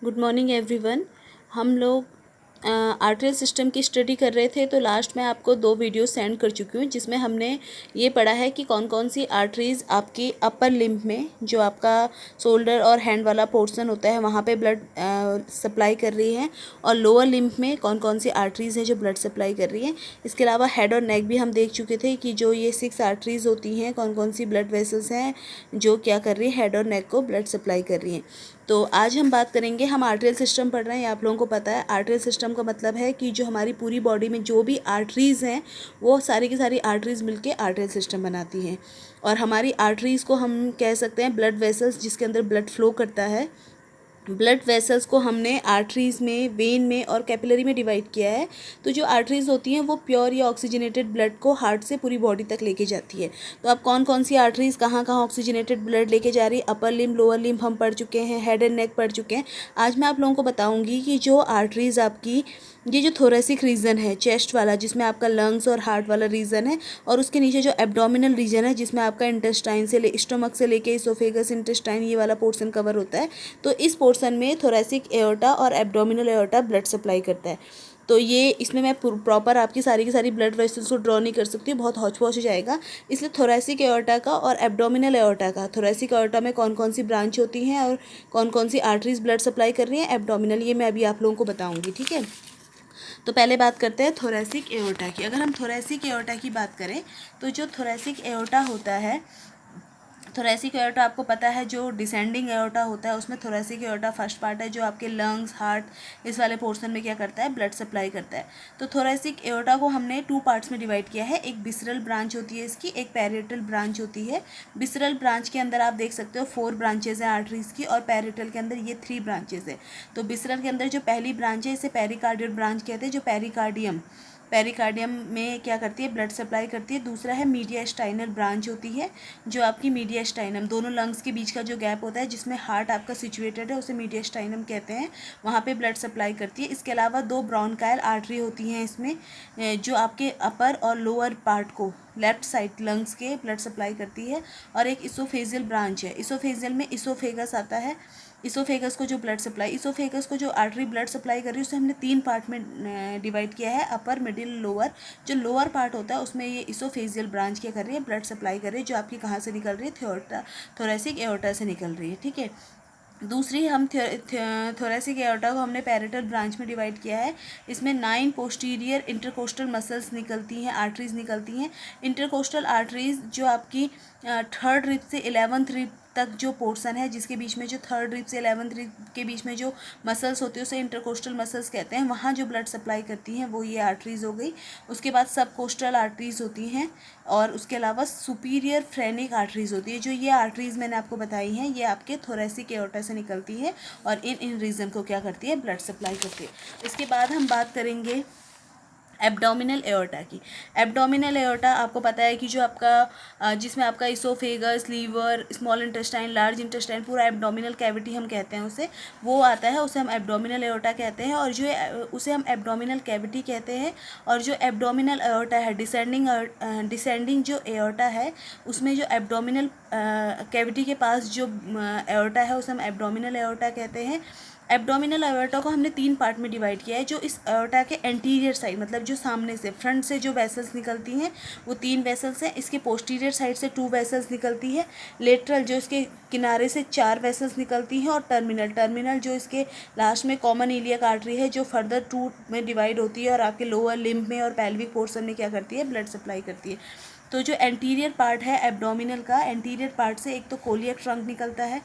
Good morning everyone. हम लोग arterial system की स्टडी कर रहे थे, तो लास्ट में आपको 2 वीडियो सेंड कर चुकी हूँ जिसमें हमने ये पढ़ा है कि कौन कौन सी आर्टरीज़ आपकी अपर लिम्ब में, जो आपका शोल्डर और हैंड वाला पोर्शन होता है, वहाँ पे ब्लड सप्लाई कर रही है, और लोअर लिम्ब में कौन कौन सी आर्टरीज़ हैं जो ब्लड सप्लाई कर रही हैं। इसके अलावा हेड और नेक भी हम देख चुके थे कि जो ये 6 आर्टरीज़ होती हैं, कौन कौन सी ब्लड वेसल्स हैं जो क्या कर रही है, हेड और नेक को ब्लड सप्लाई कर रही हैं। तो आज हम बात करेंगे, हम आर्टरियल सिस्टम पढ़ रहे हैं, आप लोगों को पता है आर्टरियल सिस्टम का मतलब है कि जो हमारी पूरी बॉडी में जो भी आर्टरीज़ हैं वो सारी की सारी आर्टरीज़ मिलके आर्टरियल सिस्टम बनाती हैं। और हमारी आर्टरीज़ को हम कह सकते हैं ब्लड वेसल्स, जिसके अंदर ब्लड फ्लो करता है। ब्लड वेसल्स को हमने आर्टरीज़ में, वेन में और कैपिलरी में डिवाइड किया है। तो जो आर्टरीज़ होती हैं वो प्योर या ऑक्सीजनेटेड ब्लड को हार्ट से पूरी बॉडी तक लेके जाती है। तो अब कौन कौन सी आर्टरीज़ कहाँ कहाँ ऑक्सीजनेटेड ब्लड लेके जा रही है, अपर लिम्ब, लोअर लिम्ब हम पढ़ चुके हैं, हेड एंड नेक पढ़ चुके हैं। आज मैं आप लोगों को बताऊँगी कि जो आर्टरीज़ आपकी, ये जो थोरेसिक रीजन है, चेस्ट वाला, जिसमें आपका लंग्स और हार्ट वाला रीजन है, और उसके नीचे जो एब्डोमिनल रीजन है जिसमें आपका इंटेस्टाइन से स्टोमक से लेके इसोफेगस, इंटेस्टाइन, ये वाला पोर्शन कवर होता है। तो इस पोर्शन में थोरेसिक एओर्टा और एब्डोमिनल एओर्टा ब्लड सप्लाई करता है। तो ये इसमें मैं प्रॉपर आपकी सारी की सारी ब्लड वेसल्स को ड्रॉ नहीं कर सकती, बहुत हौच पौच हो जाएगा। इसलिए थोरेसिक एओर्टा का और एब्डोमिनल एओर्टा का, थोरेसिक एओर्टा में कौन कौन सी ब्रांच होती हैं और कौन कौन सी आर्टरीज ब्लड सप्लाई कर रही हैं, एब्डोमिनल, ये मैं अभी आप लोगों को बताऊंगी, ठीक है। तो पहले बात करते हैं थोरेसिक एओर्टा की। अगर हम थोरेसिक एओर्टा की बात करें तो जो थोरेसिक एओर्टा होता है, थोरेसिक एओर्टा आपको पता है जो डिसेंडिंग एओर्टा होता है, उसमें थोरेसिक एओर्टा फर्स्ट पार्ट है जो आपके लंग्स, हार्ट, इस वाले पोर्शन में क्या करता है, ब्लड सप्लाई करता है। तो थोरेसिक एओर्टा को हमने 2 पार्ट्स में डिवाइड किया है। एक विसरल ब्रांच होती है इसकी, एक पैरेटल ब्रांच होती है। विसरल ब्रांच के अंदर आप देख सकते हो 4 ब्रांचेज हैं आर्टरीज की, और पैरेटल के अंदर ये 3 ब्रांचेज है। तो विसरल के अंदर जो पहली ब्रांच है इसे पेरिकार्डियल ब्रांच कहते हैं, जो पेरिकार्डियम में क्या करती है, ब्लड सप्लाई करती है। दूसरा है मीडियास्टाइनल ब्रांच होती है, जो आपकी मीडियास्टाइनम, दोनों लंग्स के बीच का जो गैप होता है जिसमें हार्ट आपका सिचुएटेड है, उसे मीडियास्टाइनम कहते हैं, वहाँ पे ब्लड सप्लाई करती है। इसके अलावा 2 ब्रोंकाइल आर्टरी होती हैं इसमें, जो आपके अपर और लोअर पार्ट को, लेफ्ट साइड लंग्स के, ब्लड सप्लाई करती है। और एक इसोफेजियल ब्रांच है, इसोफेजियल में इसोफेगस आता है, इसोफेगस को जो ब्लड सप्लाई, इसोफेगस को जो आर्टरी ब्लड सप्लाई कर रही है उसे हमने 3 पार्ट में डिवाइड किया है, अपर, मिडिल, लोअर। जो लोअर पार्ट होता है उसमें ये इसोफेजियल ब्रांच क्या कर रही है, ब्लड सप्लाई कर रही है, जो आपकी कहाँ से निकल रही है, थोरेसिक एओर्टा से निकल रही है, ठीक है। दूसरी, हम थोरेसिक एओर्टा को हमने पैरेटल ब्रांच में डिवाइड किया है। इसमें 9 पोस्टीरियर इंटरकोस्टल मसल्स निकलती हैं, आर्टरीज निकलती हैं। इंटरकोस्टल आर्टरीज जो आपकी 3rd रिब से 11th रिब तक जो पोर्शन है, जिसके बीच में जो 3rd रिब से 11th रिब के बीच में जो मसल्स होती है उसे इंटरकोस्टल मसल्स कहते हैं, वहाँ जो ब्लड सप्लाई करती हैं वो ये आर्टरीज हो गई। उसके बाद सब कोस्टल आर्टरीज होती हैं, और उसके अलावा सुपीरियर फ्रेनिक आर्टरीज होती है। जो ये आर्टरीज मैंने आपको बताई हैं ये आपके थोरेसिक एओर्टा से निकलती है और इन रीजन को क्या करती है, ब्लड सप्लाई करती है। इसके बाद हम बात करेंगे एब्डोमिनल एओर्टा की। एब्डोमिनल एओर्टा आपको पता है कि जो आपका जिसमें आपका oesophagus, liver, small intestine, large intestine, पूरा एब्डोमिनल कैविटी हम कहते हैं उसे, वो आता है, उसे हम एब्डोमिनल एओर्टा कहते हैं। और जो उसे हम एब्डोमिनल कैविटी कहते हैं। और जो एब्डोमिनल एओर्टा है, डिसेंडिंग जो एओर्टा है, उसमें जो एब्डोमिनल कैविटी के पास जो एओर्टा है उसे हम एब्डोमिनल एओर्टा कहते हैं। एब्डोमिनल एओर्टा को हमने 3 पार्ट में डिवाइड किया है। जो इस एओर्टा के एंटीरियर साइड, मतलब जो सामने से, फ्रंट से जो वेसल्स निकलती हैं वो 3 वेसल्स हैं। इसके पोस्टीरियर साइड से 2 वेसल्स निकलती है। लेटरल जो इसके किनारे से 4 वेसल्स निकलती हैं। और टर्मिनल जो इसके लास्ट में कॉमन इलियक आर्टरी है, जो फर्दर 2 में डिवाइड होती है और आपके लोअर लिम्ब में और पेल्विक पोर्शन में क्या करती है, ब्लड सप्लाई करती है। तो जो एंटीरियर पार्ट है एब्डोमिनल का, एंटीरियर पार्ट से एक तो कोलियक ट्रंक निकलता है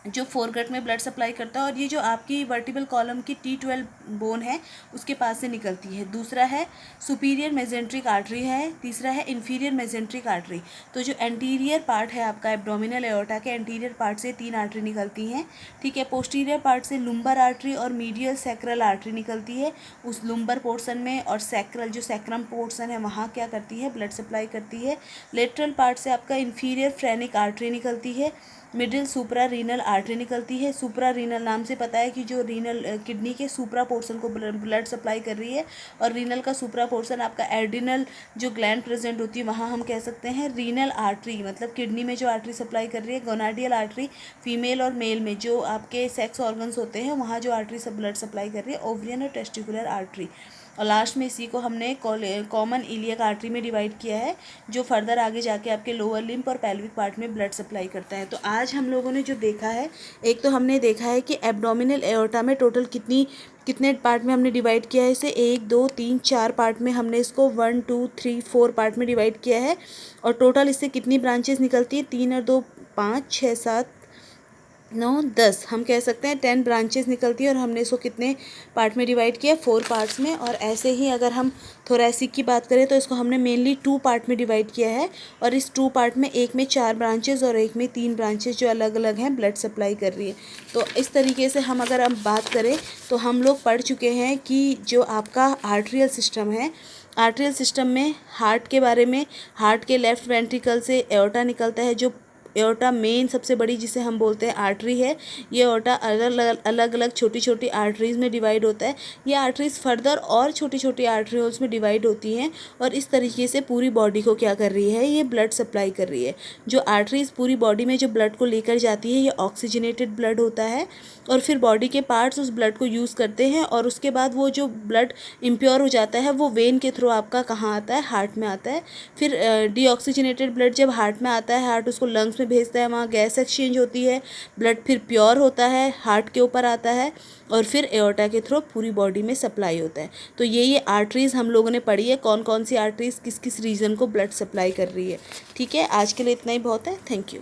जो फोरगट में ब्लड सप्लाई करता है, और ये जो आपकी वर्टिबल कॉलम की T12 बोन है उसके पास से निकलती है। दूसरा है सुपीरियर मेजेंट्रिक आर्टरी है। तीसरा है इन्फीरियर मेजेंट्रिक आर्टरी। तो जो एंटीरियर पार्ट है आपका एब्डोमिनल एओर्टा के, एंटीरियर पार्ट से 3 आर्टरी निकलती हैं, ठीक है। पोस्टीरियर पार्ट से लुम्बर आर्टरी और मीडियल सैक्रल आर्टरी निकलती है। उस लुम्बर पोर्शन में और सैक्रल, जो सैक्रम पोर्शन है, वहाँ क्या करती है, ब्लड सप्लाई करती है। लेटरल पार्ट से आपका इन्फीरियर फ्रेनिक आर्टरी निकलती है। मिडिल सुप्रा रीनल आर्टरी निकलती है। सुप्रा रीनल नाम से पता है कि जो रीनल किडनी के सुप्रा पोर्शन को ब्लड सप्लाई कर रही है, और रीनल का सुप्रा पोर्शन आपका एड्रिनल जो ग्लैंड प्रेजेंट होती है वहाँ हम कह सकते हैं रीनल आर्टरी, मतलब किडनी में जो आर्टरी सप्लाई कर रही है। गोनाडियल आर्टरी फीमेल और मेल में जो आपके सेक्स ऑर्गन्स होते हैं वहाँ जो आर्टरी सब ब्लड सप्लाई कर रही है, ओवरियन और टेस्टिकुलर आर्टरी। और लास्ट में इसी को हमने कॉमन इलियक आर्टरी में डिवाइड किया है, जो फर्दर आगे जाके आपके लोअर लिम्ब और पेल्विक पार्ट में ब्लड सप्लाई करता है। तो आज हम लोगों ने जो देखा है, एक तो हमने देखा है कि एब्डोमिनल एओर्टा में टोटल कितने पार्ट में हमने डिवाइड किया है इसे, 1 2 3 4 पार्ट में हमने इसको 1 2 3 4 पार्ट में डिवाइड किया है। और टोटल इससे कितनी ब्रांचेस निकलती है, 3 और 2 5 6 7 9 10, हम कह सकते हैं 10 ब्रांचेस निकलती है। और हमने इसको कितने पार्ट में डिवाइड किया, 4 पार्ट्स में। और ऐसे ही अगर हम थोरैसिक की बात करें तो इसको हमने मेनली 2 पार्ट में डिवाइड किया है। और इस 2 पार्ट में एक में 4 ब्रांचेस और एक में 3 ब्रांचेस जो अलग अलग हैं ब्लड सप्लाई कर रही है। तो इस तरीके से हम अगर हम बात करें तो हम लोग पढ़ चुके हैं कि जो आपका आर्ट्रियल सिस्टम है, आर्ट्रियल सिस्टम में हार्ट के बारे में, हार्ट के लेफ्ट वेंट्रिकल से एओर्टा निकलता है, जो एओर्टा मेन सबसे बड़ी जिसे हम बोलते हैं आर्टरी है। ये एओर्टा अलग अलग छोटी छोटी आर्टरीज़ में डिवाइड होता है। ये आर्टरीज़ फर्दर और छोटी छोटी आर्टरीज में डिवाइड होती हैं, और इस तरीके से पूरी बॉडी को क्या कर रही है, ये ब्लड सप्लाई कर रही है। जो आर्टरीज़ पूरी बॉडी में जो ब्लड को लेकर जाती है, ये ऑक्सीजनेटेड ब्लड होता है, और फिर बॉडी के पार्ट्स उस ब्लड को यूज़ करते हैं, और उसके बाद वो जो ब्लड इम्प्योर हो जाता है वो वेन के थ्रू आपका कहाँ आता है, हार्ट में आता है। फिर डीऑक्सीजनेटेड ब्लड जब हार्ट में आता है, हार्ट उसको लंग्स में भेजता है, वहाँ गैस एक्सचेंज होती है, ब्लड फिर प्योर होता है, हार्ट के ऊपर आता है, और फिर एओर्टा के थ्रू पूरी बॉडी में सप्लाई होता है। तो ये आर्टरीज़ हम लोगों ने पढ़ी है, कौन कौन सी आर्टरीज़ किस किस रीजन को ब्लड सप्लाई कर रही है। ठीक है, आज के लिए इतना ही बहुत है। Thank you.